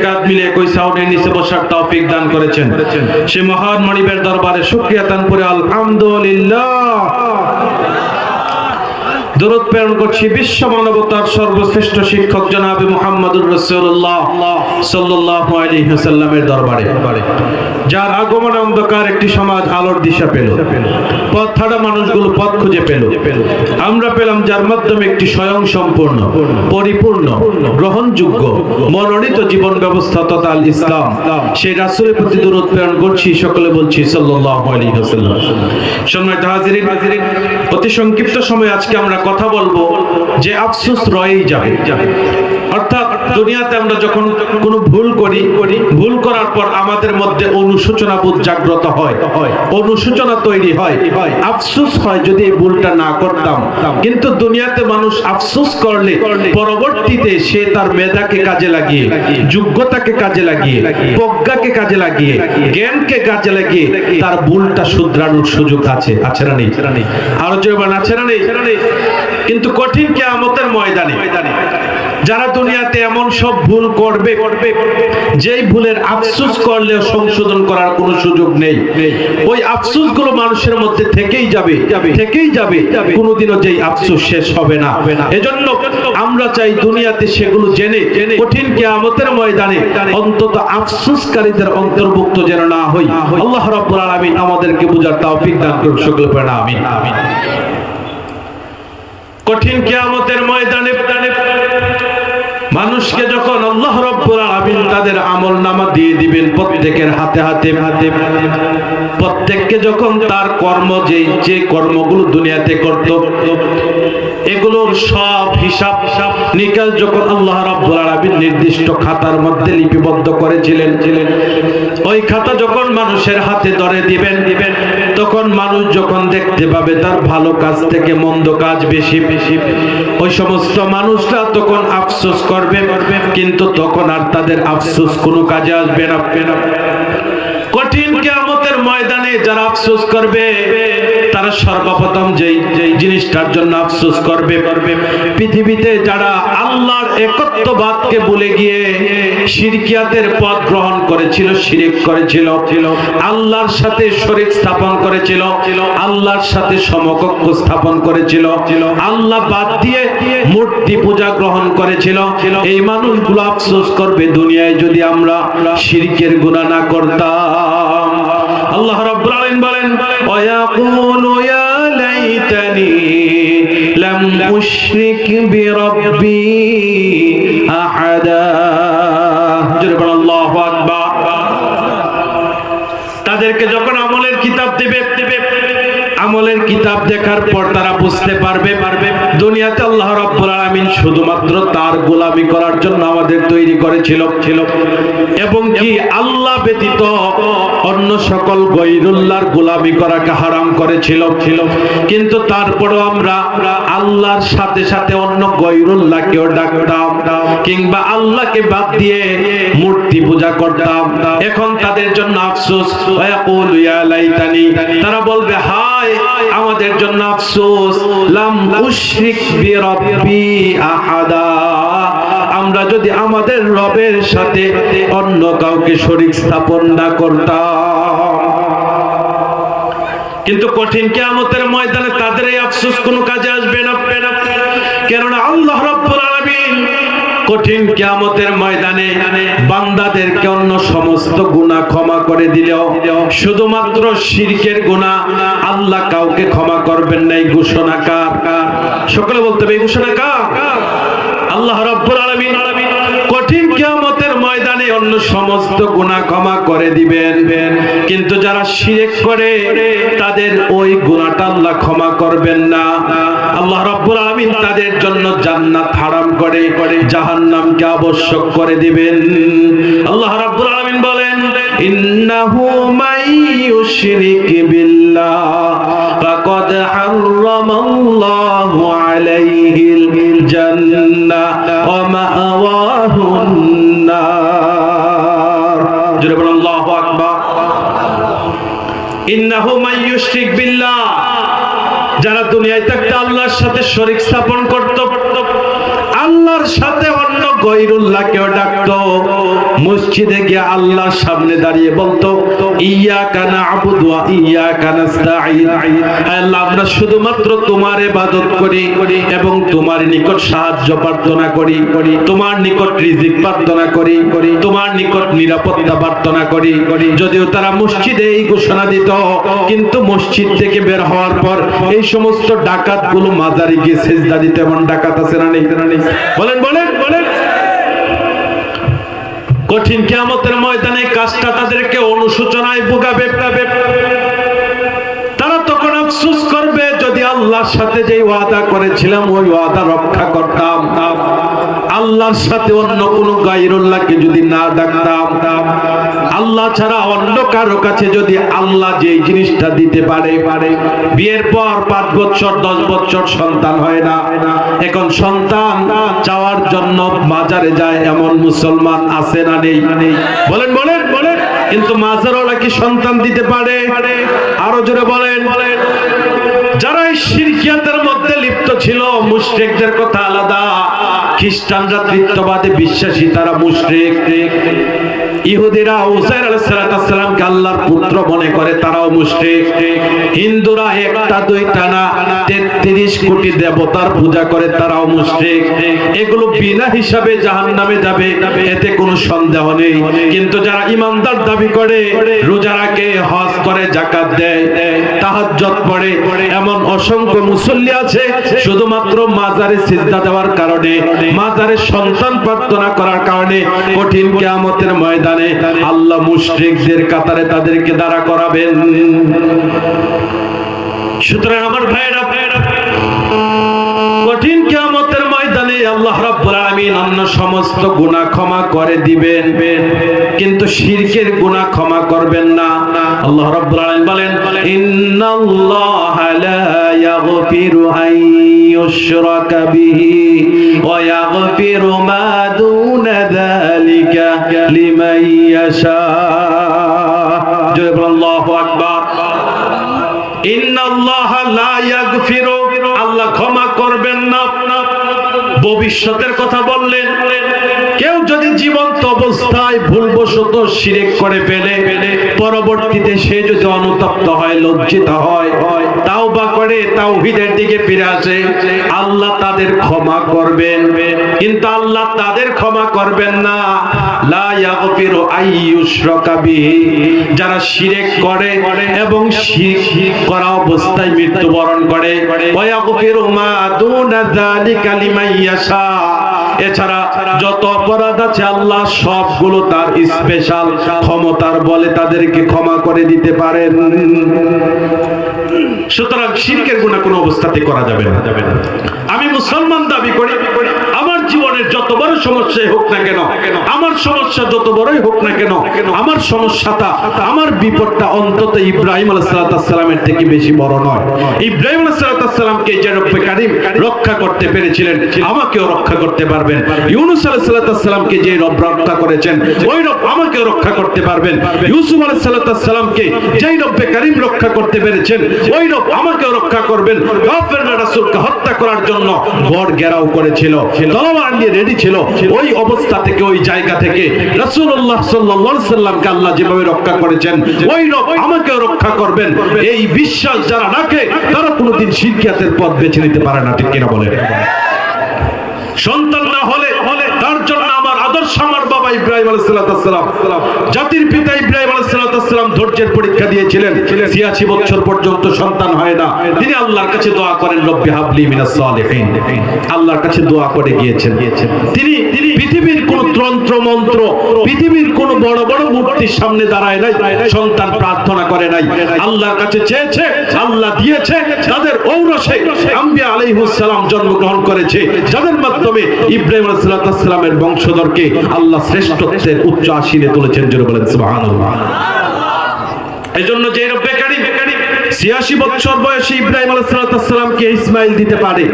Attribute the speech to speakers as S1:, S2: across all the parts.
S1: কাঁধ মিলে একই সাউন্ডের নিচে বসার তৌফিক দান করেছেন। সে মহান মানিবের দরবারে শুকরিয়া দান করে আলহামদুলিল্লাহ দরুদ প্রেরণ করছি বিশ্ব মানবতার সর্বশ্রেষ্ঠ শিক্ষক জনাবে মুহাম্মদুর রাসূলুল্লাহ সাল্লাল্লাহু আলাইহি ওয়াসাল্লামের দরবারে, যার আগমনে অন্ধকার একটি সমাজ আলোর দিশা পেল, পথ হারা মানুষগুলো পথ খুঁজে পেল। আমরা পেলাম যার মাধ্যমে একটি স্বয়ং সম্পূর্ণ, পরিপূর্ণ, গ্রহণযোগ্য, মনোনীত জীবন ব্যবস্থা তথা ইসলাম। সেই রাসূলের প্রতি দরুদ প্রেরণ করছি, সকলে বলছি সাল্লাল্লাহু আলাইহি ওয়াসাল্লাম। সম্মানিত হাজিরিন, অতি সংক্ষিপ্ত সময় আজকে আমরা কথা বলবো যে আফসোস রয়েই যাবে। অর্থাৎ দুনিয়াতে আমরা যখন কোনো ভুল করি, ভুল করার পর আমাদের মধ্যে অনুশোচনা বোধ জাগ্রত হয়, অনুশোচনা তৈরি হয়, আফসোস হয় যদি এই ভুলটা না করতাম। কিন্তু দুনিয়াতে মানুষ আফসোস করলে পরবর্তীতে সে তার মেধাকে কাজে লাগিয়ে, যোগ্যতাকে কাজে লাগিয়ে, প্রজ্ঞাকে কাজে লাগিয়ে, জ্ঞানকে কাজে লাগিয়ে তার ভুলটা শুধরানোর সুযোগ আছে। আছে না নেই? আরো জোরে আছে না নেই? কিন্তু কঠিন কিয়ামতের ময়দানে যারা দুনিয়াতে এমন সব ভুল করবে যেই ভুলের আফসোস করলেও সংশোধন করার কোনো সুযোগ নেই, ওই আফসোস গুলো মানুষের মধ্যে থেকেই যাবে, কোনোদিনও যেই আফসোস শেষ হবে না। এজন্য আমরা চাই দুনিয়াতে সেগুলো জেনে কঠিন কিয়ামতের ময়দানে অন্তত আফসোসকারীদের অন্তর্ভুক্ত যেন না হই। আল্লাহ রাব্বুল আলামিন আমাদেরকে বুঝার তৌফিক দান করুন, সকলে পড়েন আমিন। কঠিন কিয়ামতের ময়দানে মানুষকে যখন আল্লাহ রাব্বুল আলামিন তাদের আমলনামা দিয়ে দিবেন প্রত্যেকের হাতে হাতে, প্রত্যেককে যখন তার কর্ম যে কর্মগুলো দুনিয়াতে করত এগুলোর সব হিসাব নিকাশ যখন আল্লাহ রাব্বুল আলামিন নির্দিষ্ট খাতার মধ্যে লিপিবদ্ধ করেছিলেন, ওই খাতা যখন মানুষের হাতে ধরে দিবেন তখন মানুষ যখন দেখতে পাবে তার ভালো কাজ থেকে মন্দ কাজ বেশি, ওই সমস্ত মানুষরা তখন আফসোস করবে, কিন্তু তখন আর তাদের আফসোস কোনো কাজে আসবে না। কঠিন কিয়ামতের ময়দানে যারা আফসোস করবে তারা সর্বপ্রথম যেই জিনিসটার জন্য আফসোস করবে, পৃথিবীতে যারা আল্লাহর একত্ববাদকে ভুলে গিয়ে শিরকিয়াতের পথ গ্রহণ করেছিল, শিরক করেছিল, আল্লাহর সাথে শরীক স্থাপন করেছিল, আল্লাহর সাথে সমকক্ষ স্থাপন করেছিল, আল্লাহ বাদ দিয়ে মূর্তি পূজা গ্রহণ করেছিল, এই মানুষগুলো আফসোস করবে দুনিয়ায় যদি আমরা শিরকের গুনাহ না করতাম। আল্লাহ রাব্বুল আলামিন বলেন ওয়ায়াকুলু ইয়া লাইতানি লাম উশরিক বিরাব্বি আহাদা। জোরে বলেন আল্লাহু আকবার। তাদেরকে যখন আমলের কিতাব দিবে, আমলের কিতাব দেখার পর তারা বুঝতে পারবে দুনিয়াতে আল্লাহ রাব্বুল আলামিন শুধুমাত্র তার গোলামি করার জন্য আমাদের তৈরি করেছিল, এবং কি আল্লাহ ব্যতীত অন্য সকল গায়রুল্লাহর গোলামি করাকে হারাম করেছিল। কিন্তু তারপরও আমরা আল্লাহর সাথে সাথে অন্য গায়রুল্লাহকেও ডাকতাম, কিংবা আল্লাহকে বাদ দিয়ে মূর্তি পূজা করতাম। এখন তাদের জন্য আফসোস, ওয়ায়াকুলু ইয়া লাইতানি, তারা বলবে হায় আমাদের জন্য আফসোস, লাম উশরিক বিরাব্বি আহাদা, আমরা যদি আমাদের রবের সাথে অন্য কাউকে শরীক স্থাপন না করতাম। কিন্তু কঠিন কিয়ামতের ময়দানে তাদের এই আফসোস কোনো কাজে আসবে না, কেননা আল্লাহ রাব্বুল আলামিন কঠিন কিয়ামতের ময়দানে বান্দাদেরকে অন্য সমস্ত গুনাহ ক্ষমা করে দিলেও শুধুমাত্র শিরকের গুনাহ আল্লাহ কাউকে ক্ষমা করবেন না। এই ঘোষণা কার? সকলে বলতে হবে এই ঘোষণা কার? আল্লাহ রাব্বুল আলামিন কঠিন কিয়ামতের ময়দানে অন্য সমস্ত গুনাহ ক্ষমা করে দিবেন, কিন্তু যারা শিরক করে তাদের ওই গুনাহটা আল্লাহ ক্ষমা করবেন না। আল্লাহ রাব্বুল আলামিন তাদের জন্য জান্নাত হারাম করে জাহান্নামকে আবশ্যক করে দিবেন। আল্লাহ রাব্বুল আলামিন বলেন ইন্নাহু মাইয়ুশরিক বিল্লাহ ফাকাদ হারামাল্লাহু আলাইহিল জান্নাহ ওয়া মা'ওয়াহুন নার। জোরে বলুন আল্লাহু আকবার। ইন্নাহু মাইয়ুশরিক বিল্লাহ, যারা দুনিয়ায় থাকতে আল্লাহর সাথে শরীক স্থাপন করত, আল্লাহর সাথে অন্য গায়রুল্লাহকেও ডাকতো, মসজিদে গিয়ে আল্লাহর সামনে দাঁড়িয়ে বলতো ইয়াকা না'বুদু ওয়া ইয়াকা নাস্তাঈন, আল্লাহ আমরা শুধুমাত্র তোমার ইবাদত করি এবং তোমার নিকট সাহায্য প্রার্থনা করি, তোমার নিকট রিজিক প্রার্থনা করি, তোমার নিকট নিরাপত্তা প্রার্থনা করি। যদিও তারা মসজিদে এই ঘোষণা দিত, কিন্তু মসজিদ থেকে বের হওয়ার পর এই সমস্ত ডাকাতগুলো মাজারে গিয়ে সিজদা দিতে, এমন ডাকাত আছে না নেই? বলেন বলেন বলেন। কঠিন কিয়ামতের ময়দানে কাজটা তাদেরকে অনুশোচনায় ভোগাবে। তারা তখন আফসোস করবে, যদি আল্লাহর সাথে যে ওয়াদা করেছিলাম ওই ওয়াদা রক্ষা করতাম, আল্লাহর সাথে অন্য কোন গায়রুল্লাহকে যদি না ডাকতাম, আল্লাহ ছাড়া অন্য কারো কাছে যদি আল্লাহ যে জিনিসটা দিতে পারে, বিয়ের পর 5 বছর 10 বছর সন্তান হয় না, এখন সন্তান চাওয়ার জন্য মাজারে যায় এমন মুসলমান আছে না নেই? বলেন বলেন বলেন। কিন্তু মাজারওয়ালা কি সন্তান দিতে পারে? আরো জোরে বলেন। যারা এই শিরকিয়াতের মধ্যে লিপ্ত ছিল, মুশরিকদের কথা আলাদা, খ্রিস্টানরা তৃতীয়বাদে বিশ্বাসী, তারা মুশরিক। ইহুদিরা উযাইর আলাইহিস সালামকে আল্লাহর পুত্র মনে করে, তারাও মুশরিক। হিন্দুরা একটা দুইটা না 33 কোটি দেবতার পূজা করে, তারাও মুশরিক। এগুলো বিনা হিসাবে জাহান্নামে যাবে, এতে কোনো সন্দেহ নেই। কিন্তু যারা ঈমানদার দাবি করে, রোজা রাখে, হজ করে, যাকাত দেয়, তাহাজ্জুদ পড়ে, এমন অসংখ্য মুসল্লি আছে শুধুমাত্র মাজারে সিজদা দেওয়ার কারণে, মাজারে সন্তান প্রার্থনা করার কারণে কঠিন কিয়ামতের ময়দানে আল্লাহ মুশরিকদের কাতারে তাদেরকে দাঁড়া করাবেন। সুতরাং আমার ভাইরা, কঠিন কিয়ামতের ময়দানে আল্লাহ রাব্বুল আলামিন অন্য সমস্ত গুনাহ ক্ষমা করে দিবেন, কিন্তু শিরকের গুনাহ ক্ষমা করবেন না। আল্লাহ রাব্বুল আলামিন বলেন ইন্নাল্লাহা লা ইয়াগফিরু আন ইউশরাকা বিহি ওয়া ইয়াগফিরু মা দুনা যালিকা লিমান ইয়াশা। জয় বলেন আল্লাহু আকবার। ইন্নাল্লাহা লা ইয়াগফিরু, আল্লাহ ক্ষমা করবেন না। ভবিষ্যতের কথা বললেন, কেউ যদি জীবন্ত অবস্থায় ভুলবশত শিরক করে ফেলে, পরবর্তীতে সে যদি অনুতপ্ত হয়, লজ্জিত হয়, তাওবা করে তাওহীদের দিকে ফিরে আসে, আল্লাহ তাদের ক্ষমা করবেন। কিন্তু আল্লাহ তাদের ক্ষমা করবেন না লা ইয়াগফিরু আইয়ুশরাকা বিহি, যারা শিরক করে এবং শিরক করা অবস্থায় মৃত্যুবরণ করে, ওয়া ইয়াগফিরু মা দুনা যালিকা লিমান ইয়াশা। এছাড়া যত অপরাধ আছে আল্লাহ সবগুলো তার স্পেশাল ক্ষমতার বলে তাদেরকে ক্ষমা করে দিতে পারেন। সুতরাং শিরকের গুনাহ কোনো অবস্থাতে করা যাবে না। আমি মুসলমান দাবি করি, আমার জীবনের যত বড় সমস্যাই হোক না কেন, আমার সমস্যা যত বড়ই হোক না কেন, আমার সমস্যাটা, আমার বিপদটা অন্তত ইব্রাহিম আলাইহিস সালামের থেকে বেশি বড় নয়। ইব্রাহিম আলাইহিস সালামকে যে রব্বে কারীম রক্ষা করতে পেরেছিলেন, আমাকেও রক্ষা করতে পারবেন। ইউনূস আলাইহিস সালামকে যে রব রক্ষা করেছেন, ওই রব আমাকেও রক্ষা করতে পারবেন। ইউসুফ আলাইহিস সালামকে যেই রব্বে কারীম রক্ষা করতে পেরেছেন, ওই রব আমাকেও রক্ষা করবেন। কাফেররা রাসূলকে হত্যা করার জন্য বড় ঘেরাও করেছিল, তলোয়ার নিয়ে রেডি ছিল। ওই অবস্থা থেকে, ওই জায়গা থেকে রাসূলুল্লাহ সাল্লাল্লাহু আলাইহি সাল্লামকে আল্লাহ যেভাবে রক্ষা করেছেন, ওই রব আমাকেও রক্ষা করবেন। এই বিশ্বাস যারা রাখে, তারা কোনোদিন শিরকিয়াতের পথ বেছে নিতে পারে না। ঠিক কিনা বলেন? সন্তান না হলে তার জন্য আমার আদর্শ আমার বাবা ইব্রাহিম আলাইহিস সালাম, জাতির পিতা ইব্রাহিম আলাইহিস সালাম ধৈর্যের পরীক্ষা দিয়েছিলেন। 86 বছর পর্যন্ত সন্তান হয় না, তিনি আল্লাহর কাছে দোয়া করেন রব্বি হাবলি মিনাস সালিহিন, আল্লাহর কাছে দোয়া করে গিয়েছেন। তিনি পৃথিবীর কোন তন্ত্র মন্ত্র, পৃথিবীর কোন বড় বড় মূর্তির সামনে দাঁড়ায় নাই, সন্তান প্রার্থনা করে নাই, আল্লাহর কাছে চেয়েছে, আল্লাহ দিয়েছে। তাদের ঔরসে আম্বিয়া আলাইহিস সালাম জন্মগ্রহণ করেছে, যাদের মাধ্যমে ইব্রাহিম আলাইহিস সালামের বংশধরকে আল্লাহ শ্রেষ্ঠত্বের উচ্চ আসীনে তুলেছেন। জোরে বলেন সুবহানাল্লাহ। এজন্য যে রব্বে কারীম 86 বছর বয়সে ইব্রাহিম আলাইহিস সালামকে ইসমাইল দিতে পারে,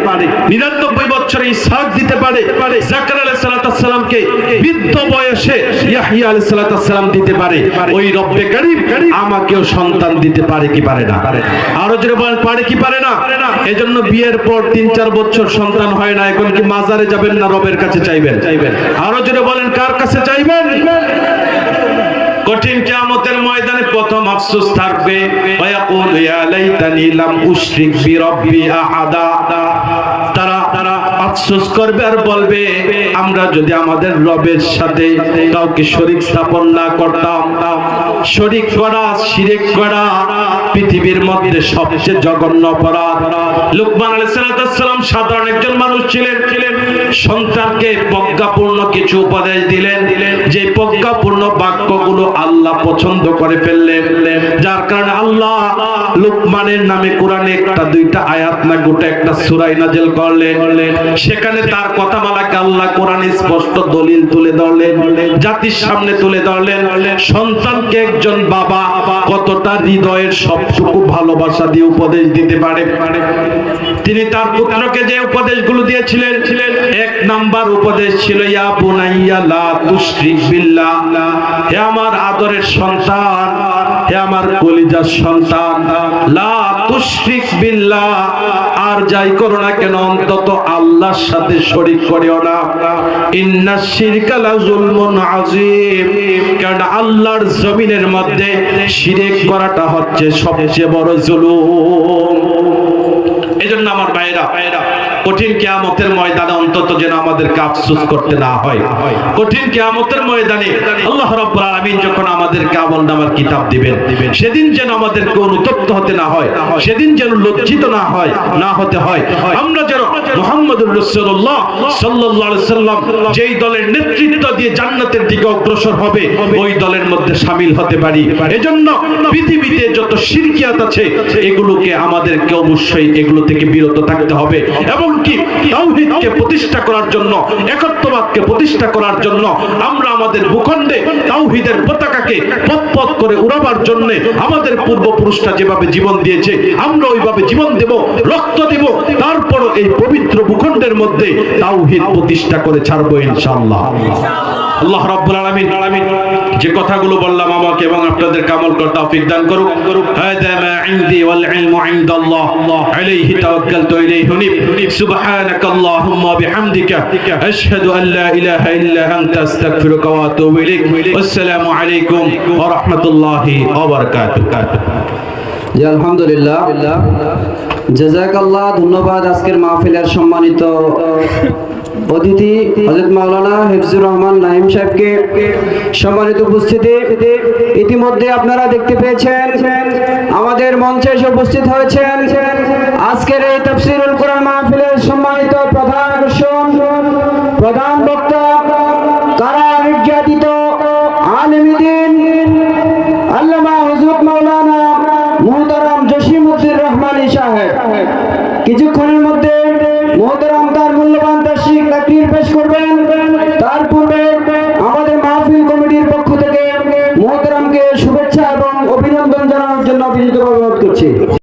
S1: 99 বছরে ইসহাক দিতে পারে, জাকারিয়া আলাইহিস সালামকে বৃদ্ধ বয়সে ইয়াহইয়া আলাইহিস সালাম দিতে পারে। ওই রব্বে কারীম আমাকেও সন্তান দিতে পারে কি পারে না? আরো জোরে বলেন, পারে কি পারে না? এজন্য বিয়ের পর 3-4 বছর সন্তান হয় না, এখন কি মাজারে যাবেন না রবের কাছে চাইবেন? আরো জোরে বলেন, কার কাছে চাইবেন? কঠিন কিয়ামতের ময়দানে প্রথম আফসোস থাকবে, ওয়ায়াকুলু ইয়া লাইতানি লাম উশরিক বিরাব্বি আহাদা। তারা আফসোস করবে আর বলবে, আমরা যদি আমাদের রবের সাথে কাউকে শরীক স্থাপন না করতাম। শরীক করা, শিরক করা পৃথিবীর মধ্যে সবচেয়ে জঘন্য অপরাধ। লুকমান আলাইহিস সালাম সাধারণ একজন মানুষ ছিলেন, সন্তানকে প্রজ্ঞাপূর্ণ কিছু উপদেশ দিলেন, যে প্রজ্ঞাপূর্ণ বাক্যগুলো আল্লাহ পছন্দ করে ফেললেন, যার কারণে আল্লাহ লুকমানের নামে কোরআনে 1-2 আয়াত না গোটা একটা সূরা নাযিল করলেন। সেখানে তার কথামালাকে আল্লাহ কোরআনে স্পষ্ট দলিল তুলে ধরলেন, জাতির সামনে তুলে ধরলেন। সন্তানকে একজন বাবা কতটা হৃদয়ের সবটুকু ভালোবাসা দিয়ে উপদেশ দিতে পারে। তিনি তার পুত্রকে যে উপদেশগুলো দিয়েছিলেন, 1 নাম্বার উপদেশ ছিল, ইয়া বুনাইয়া লা তুশরিক বিল্লাহ। হে আমার আদরের সন্তান, হে আমার কলিজার সন্তান, লা তুশরিক বিল্লাহ, আর যাই করো না কেন অন্তত আল্লাহর সাথে শরীক করিও না। ইন্নাশ শিরকা লা যুলমুন আযীম, কারণ আল্লাহর জমিনের মধ্যে শিরক করাটা হচ্ছে সবচেয়ে বড় জুলুম। এজন্য আমার ভাইরা, কঠিন কিয়ামতের ময়দানে অন্তত যেন আমাদেরকে আফসোস করতে না হয়। কঠিন কিয়ামতের ময়দানে আল্লাহ রাব্বুল আলামিন যখন আমাদেরকে আমলনামার কিতাব দিবেন, সেদিন যেন আমাদেরকে অনুতপ্ত হতে না হয়, সেদিন যেন লজ্জিত না হতে হয়। আমরা যেন মুহাম্মদুর রাসূলুল্লাহ সাল্লাল্লাহু আলাইহি সাল্লাম যেই দলের নেতৃত্ব দিয়ে জান্নাতের দিকে অগ্রসর হবে, ওই দলের মধ্যে শামিল হতে পারি। এজন্য পৃথিবীতে যত শিরকিয়াত আছে, এগুলোকে আমাদেরকে অবশ্যই এগুলো থেকে বিরত থাকতে হবে, এবং কি তাওহীদকে প্রতিষ্ঠা করার জন্য, একত্ববাদকে প্রতিষ্ঠা করার জন্য আমরা আমাদের ভূখণ্ডে তাওহীদের পতাকাকে পথ করে উড়াবার জন্য আমাদের পূর্বপুরুষরা যেভাবে জীবন দিয়েছে, আমরা ওইভাবে জীবন দেব, রক্ত দেব, তারপর এই পবিত্র ভূখণ্ডের মধ্যে তাওহীদ প্রতিষ্ঠা করে ছাড়বো ইনশাআল্লাহ। আল্লাহ রাব্বুল আলামিন যে কথাগুলো বললাম আমাকে এবং আপনাদেরকে আমল করার তৌফিক দান করুক। হাদা মা ইনদি ওয়াল ইলমু ইনদাল্লাহ, আলাইহি তাওয়াক্কালতু ইলাইহি উনীব। সুবহানাকাল্লাহুম্মা বিহামদিকা আশহাদু আন লা ইলাহা ইল্লা আনতা আস্তাগফিরুকা ওয়া আতুবু ইলাইক। আসসালামু আলাইকুম ওয়া রাহমাতুল্লাহি ওয়া বারাকাতুহু।
S2: জি আলহামদুলিল্লাহ, জাযাকাল্লাহ। ধন্যবাদ আজকের মাহফিলের সম্মানিত অতিথি হযরত মাওলানা হিফজুর রহমান নাঈম সাহেবকে। সম্মানিত উপস্থিতি, ইতিমধ্যে আপনারা দেখতে পেয়েছেন আমাদের মঞ্চে এসে উপস্থিত হয়েছেন আজকের এই তাফসীরুল কোরআন মাহফিলের সম্মানিত প্রধান আকর্ষণ, প্রধান বক্তা, কারা নির্যাতিত আলেমে দ্বীন আল্লামা হযরত মাওলানা মুহতারাম জসিমউদ্দিন রহমানী সাহেব কিছুক্ষণের মধ্যে মুহতারাম তার মূল্যবান তাকরীর পেশ করবেন। তার পূর্বে